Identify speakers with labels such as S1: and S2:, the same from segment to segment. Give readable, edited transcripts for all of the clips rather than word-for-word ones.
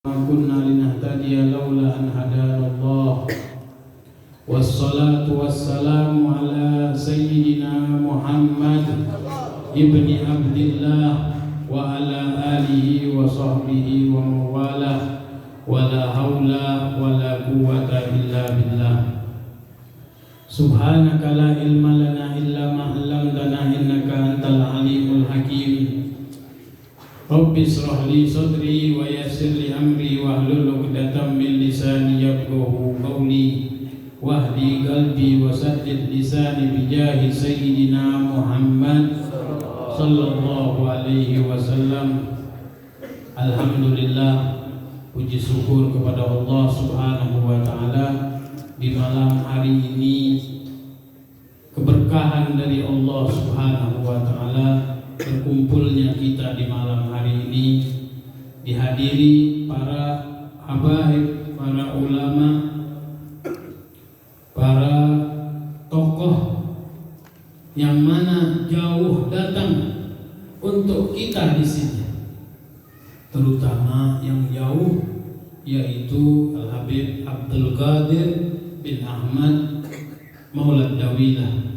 S1: ما كنا لنهتدي لولا أن هدانا الله والصلاة والسلام على سيدنا محمد ابن عبد الله وعلى آله وصحبه ومن والاه ولا حول ولا قوة إلا بالله سبحانك لا علم لنا إلا ما علمتنا إنك أنت العليم الحكيم رب اشرح لي صدري ويسر لي أمري واحلل عقدة من لساني يفقهوا قولي واهدي قلبي وسدد لساني بجاه سيدنا محمد صلى الله عليه وسلم. Alhamdulillah, puji syukur kepada Allah Subhanahu wa taala di malam hari ini, keberkahan dari Allah Subhanahu wa taala, berkumpulnya kita di malam hari ini dihadiri para habaib, para ulama, para tokoh yang mana jauh datang untuk kita di sini, terutama yang jauh yaitu Al-Habib Abdul Qadir bin Ahmad Maulad Dawilah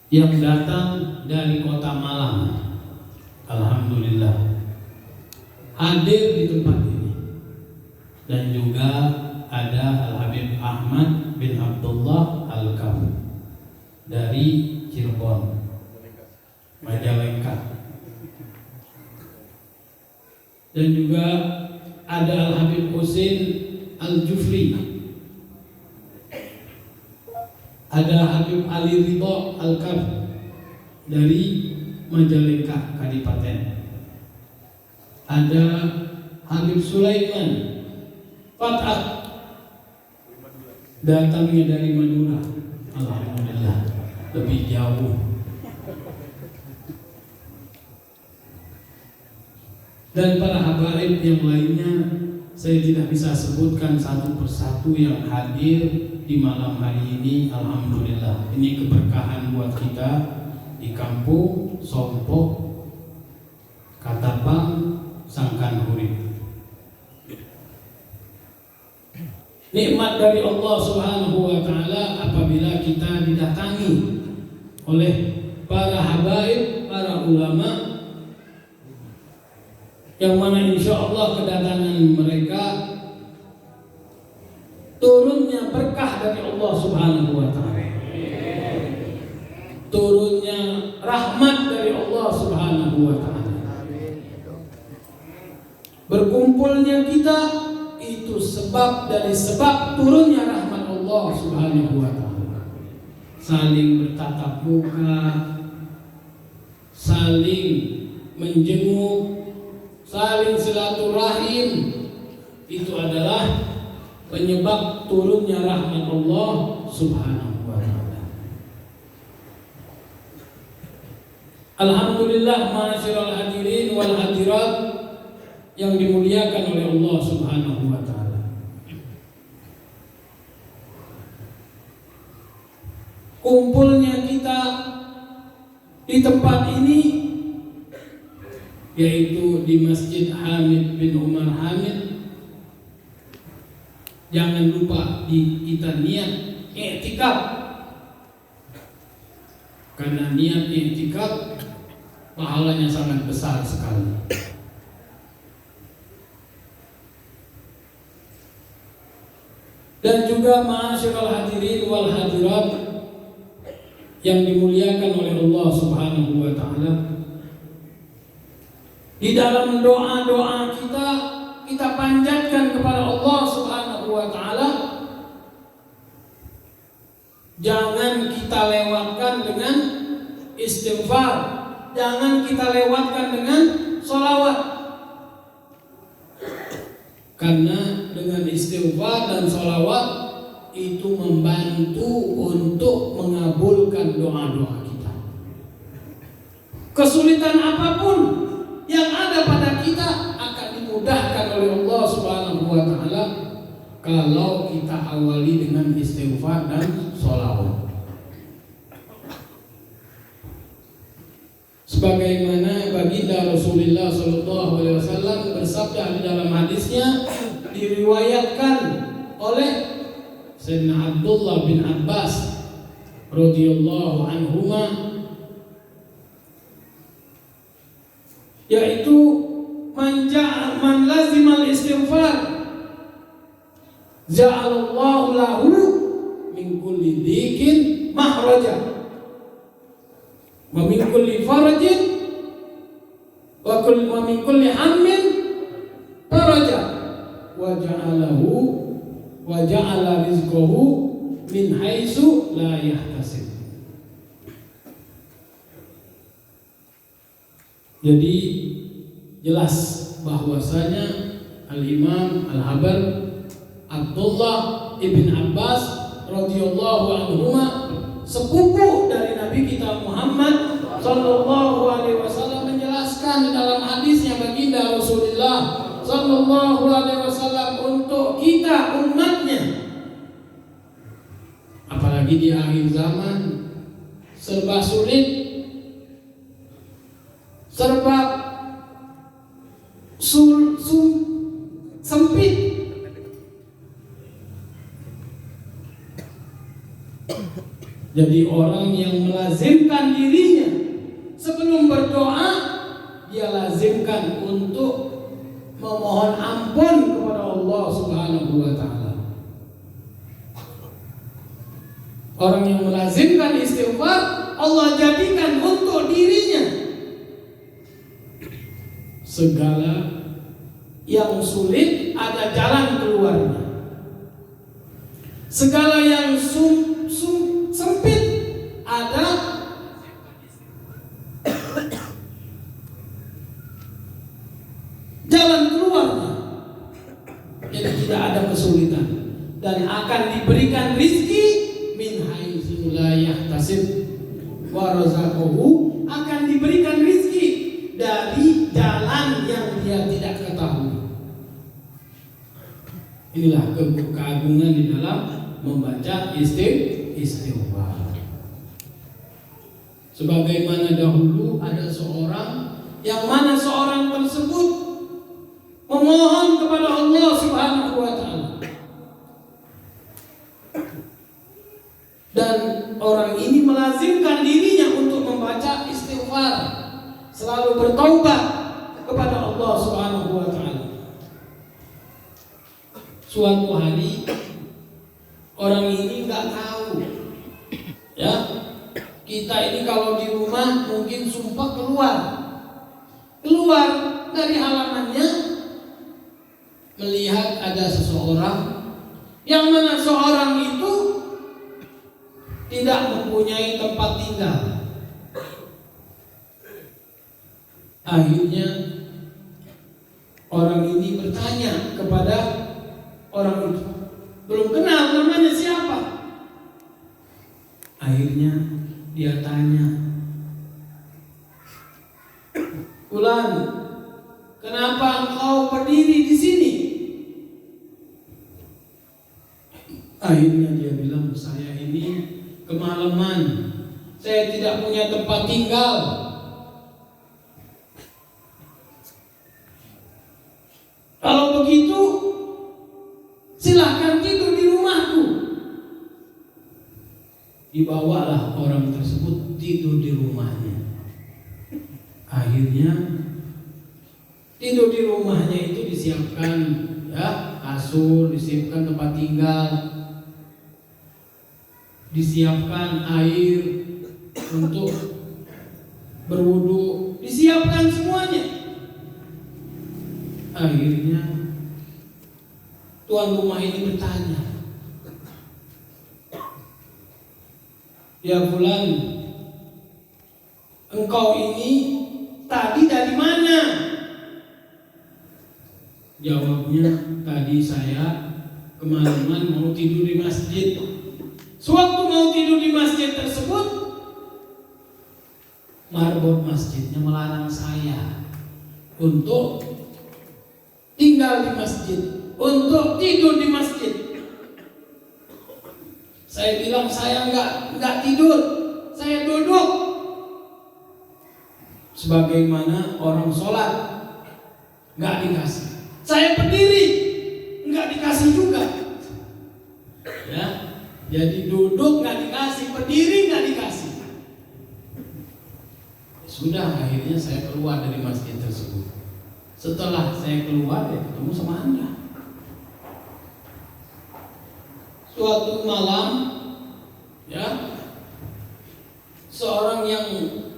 S1: yang datang dari kota Malang. Alhamdulillah hadir di tempat ini. Dan juga ada Al-Habib Ahmad bin Abdullah Al-Kam dari Cirebon, Majalengka. Dan juga ada Al-Habib Husin Al-Jufri, ada Habib Ali Ridho Al-Kab dari Majalengka Kadipaten, ada Habib Sulaiman Fatah datangnya dari Madura. Alhamdulillah lebih jauh. Dan para habaib yang lainnya saya tidak bisa sebutkan satu persatu yang hadir di malam hari ini. Alhamdulillah, ini keberkahan buat kita di kampung Sompok, Katapang, Sangkanhurip. Nikmat dari Allah Subhanahu wa taala apabila kita didatangi oleh para habaib, para ulama, yang mana insya Allah kedatangan mereka turunnya berkah dari Allah Subhanahu wa ta'ala, turunnya rahmat dari Allah Subhanahu wa ta'ala. Berkumpulnya kita itu sebab dari sebab turunnya rahmat Allah Subhanahu wa ta'ala. Saling bertatap muka, saling menjenguk, saling silaturahim, itu adalah penyebab turunnya rahmat Allah Subhanahu wa ta'ala. Alhamdulillah, ma'asyiral hadirin wal hadirat yang dimuliakan oleh Allah Subhanahu wa ta'ala. Kumpulnya kita di tempat ini, yaitu di Masjid Hamid bin Umar Hamid. Jangan lupa kita niat i'tikaf, karena niat i'tikaf pahalanya sangat besar sekali. Dan juga ma'asyiral hadirin wal hadirat yang dimuliakan oleh Allah Subhanahu wa ta'ala, di dalam doa-doa kita panjatkan kepada Allah Subhanahu wa ta'ala. Jangan kita lewatkan dengan istighfar, jangan kita lewatkan dengan sholawat, karena dengan istighfar dan sholawat itu membantu untuk mengabulkan doa-doa kita. Kesulitan apapun yang ada pada kita akan dimudahkan oleh Allah Subhanahu wa ta'ala kalau kita awali dengan istighfar dan sholawat. Sebagaimana baginda baginda Rasulullah sallallahu alaihi wasallam bersabda di dalam hadisnya, diriwayatkan oleh Sayyidina Abdullah bin Abbas radhiyallahu anhuma, yaitu man lazimal istighfar ja'alallahu lahu min kulli dhikin mahraja wa min kulli farajin wa min kulli hammin faraja wa ja'ala rizqahu min haitsu la yahtasib. Jadi jelas bahwasanya Al-Imam Al-Habar Abdullah ibn Abbas radhiyallahu anhuma, sepupu dari Nabi kita Muhammad sallallahu alaihi wasallam, menjelaskan dalam hadisnya baginda Rasulullah sallallahu alaihi wasallam untuk kita umatnya, apalagi di akhir zaman serba sulit, serba sempit. Jadi orang yang melazimkan dirinya sebelum berdoa, dia lazimkan untuk memohon ampun kepada Allah Subhanahu wa taala. Orang yang melazimkan istighfar, Allah jadikan untuk dirinya segala yang sulit ada jalan keluarnya. Segala yang sempit ada jalan keluarnya. Jadi tidak ada kesulitan dan akan diberikan rizki min haitsu la yahtasib wa razaqahu, akan diberikan rizki dari jalan yang dia tidak ketahui. Inilah keagungan di dalam membaca istighfar. Sebagaimana dahulu ada seorang yang mana seorang tersebut memohon kepada Allah Subhanahu wa taala, dan orang ini melazimkan dirinya untuk membaca istighfar, selalu bertaubat kepada Allah Subhanahu wa taala. Suatu hari orang ini nggak tahu, ya, kita ini kalau di rumah mungkin sumpah keluar dari halamannya, melihat ada seseorang yang mana seorang itu tidak mempunyai tempat tinggal. Akhirnya orang ini bertanya kepada orang itu, belum kenal namanya siapa. Akhirnya dia tanya, "Fulan, kenapa engkau berdiri di sini?" Akhirnya dia bilang, "Saya ini kemalaman, saya tidak punya tempat tinggal." Kalau begitu, silahkan tidur di rumahku. Dibawalah orang tersebut tidur di rumahnya. Akhirnya tidur di rumahnya itu disiapkan, ya, kasur, disiapkan tempat tinggal, disiapkan air untuk berwudu, disiapkan semuanya. Akhirnya tuan rumah ini bertanya, "Ya Fulan, engkau ini tadi dari mana?" Jawabnya, "Tadi saya kemalaman mau tidur di masjid. Sewaktu mau tidur di masjid tersebut, marbot masjidnya melarang saya untuk tinggal di masjid, untuk tidur di masjid. Saya bilang saya enggak tidur, saya duduk. Sebagaimana orang sholat nggak dikasih, saya berdiri nggak dikasih juga, ya. Jadi duduk nggak dikasih, berdiri nggak dikasih. Sudah, akhirnya saya keluar dari masjid tersebut. Setelah saya keluar, ya ketemu sama Anda. Suatu malam, ya, seorang yang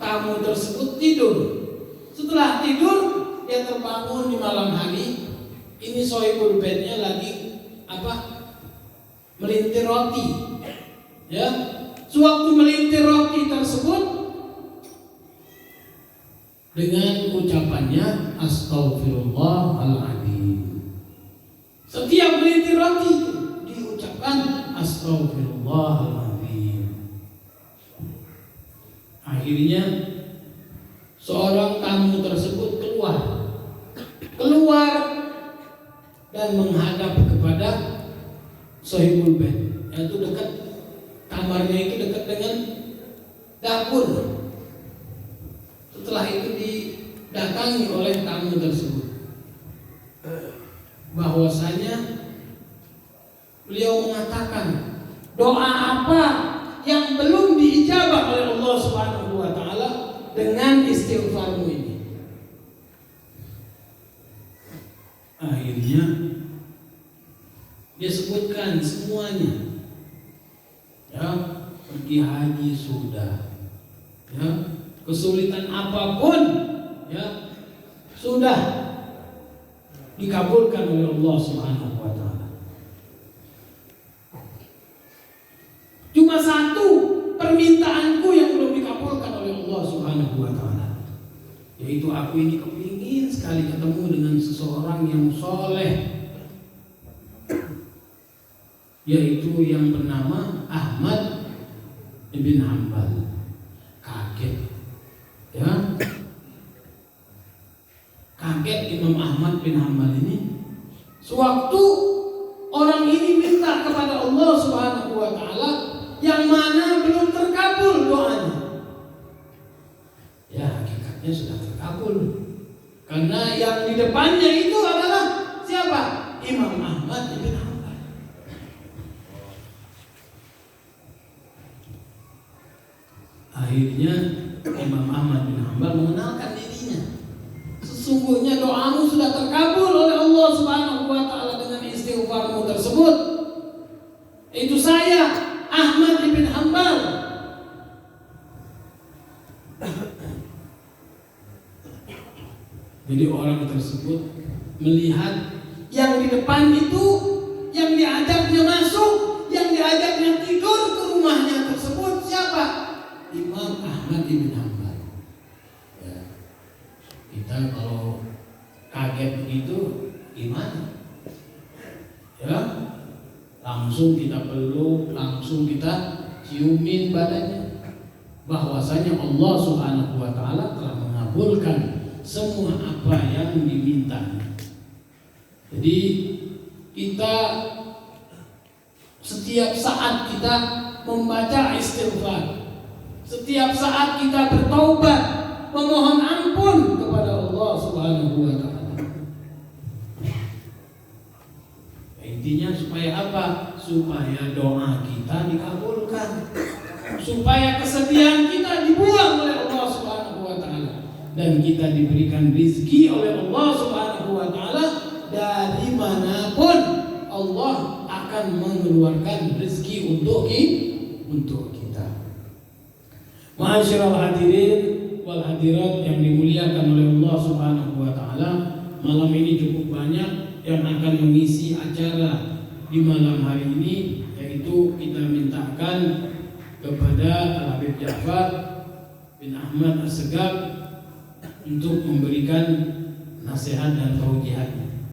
S1: tamu tersebut tidur. Setelah tidur, dia terbangun di malam hari. Ini sohibul bednya lagi melintir roti, ya. Sewaktu melintir roti tersebut, dengan ucapannya Astaghfirullahaladzim. Setiap melintir roti diucapkan Astaghfirullahaladzim. Akhirnya seorang tamu tersebut keluar dan menghadap kepada sohibul bed, yaitu dekat kamarnya, itu dekat dengan dapur. Setelah itu didatangi oleh tamu tersebut, bahwasanya beliau mengatakan, doa apa yang belum diijabah oleh Allah Subhanahu wa taala dengan istighfarmu ini? Akhirnya dia sebutkan semuanya, ya, pergi haji sudah, ya, kesulitan apapun, ya, sudah dikabulkan oleh Allah Subhanahu wa taala. Cuma satu permintaanku yang belum dikabulkan oleh Allah Subhanahu wa taala, yaitu aku ini kepingin sekali ketemu dengan seseorang yang soleh, yaitu yang bernama Ahmad bin Hanbal. Kaget, ya, kaget Imam Ahmad bin Hanbal ini. Sewaktu orang ini minta kepada Allah Subhanahu wa taala yang mana belum terkabul doanya, ya hakikatnya sudah terkabul, karena yang di depannya itu adalah siapa? Imam Ahmad bin Hanbal. Akhirnya Imam Ahmad bin Hanbal mengenalkan dirinya. Sesungguhnya doamu sudah terkabul oleh Allah Subhanahu wa taala dengan istighfarmu tersebut. Itu saya, Ahmad bin Hanbal. Jadi orang tersebut melihat yang di depan itu, yang diajaknya masuk, yang diajaknya tidur ke rumahnya tersebut siapa? Imam Ahmad bin Hanbal. Ya. Kita kalau kaget begitu gimana? Ya, langsung kita peluk, langsung kita ciumin badannya, bahwasanya Allah Subhanahu wa taala telah mengabulkan semua apa yang diminta. Jadi kita setiap saat kita membaca istighfar, setiap saat kita bertaubat, memohon ampun kepada Allah Subhanahu wa taala. Intinya supaya apa? Supaya doa kita dikabulkan, supaya kesedihan kita dibuang oleh Allah Subhanahu wa taala, dan kita diberikan rizki oleh Allah Subhanahu wa taala dari manapun. Allah akan mengeluarkan rezeki untuk kita. Ma'asyiral hadirin wal hadirat yang dimuliakan oleh Allah Subhanahu wa taala, malam ini cukup banyak yang akan mengisi acara di malam hari ini, yaitu kita mintakan kepada Al-Habib Ja'far bin Ahmad As-Segaf untuk memberikan nasihat dan taujihat.